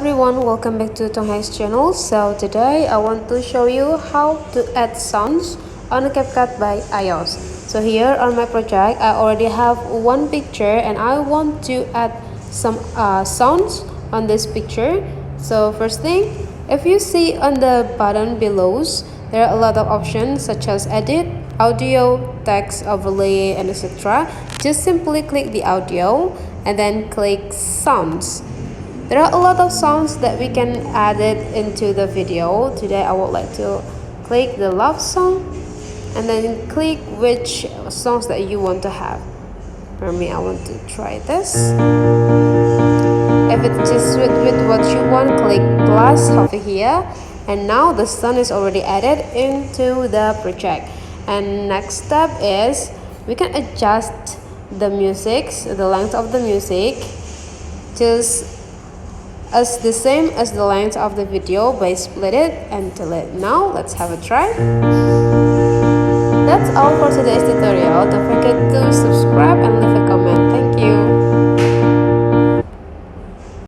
everyone, welcome back to Tonghai's channel. So today I want to show you how to add sounds on a CapCut by iOS. So here on my project I already have one picture and I want to add some sounds on this picture. So first thing, if you see on the button below, there are a lot of options such as edit, audio, text, overlay, and etc. Just simply click the audio and then click sounds. There are a lot of sounds that we can add it into the video. Today I would like to click the love song and then click which songs that you want to have. For me, I want to try this. If it's just with what you want, click plus over here. And now the sound is already added into the project. And next step is we can adjust the music, the length of the music, just as the same as the length of the video by split it and delete. Now let's have a try. That's all for today's tutorial. Don't forget to subscribe and leave a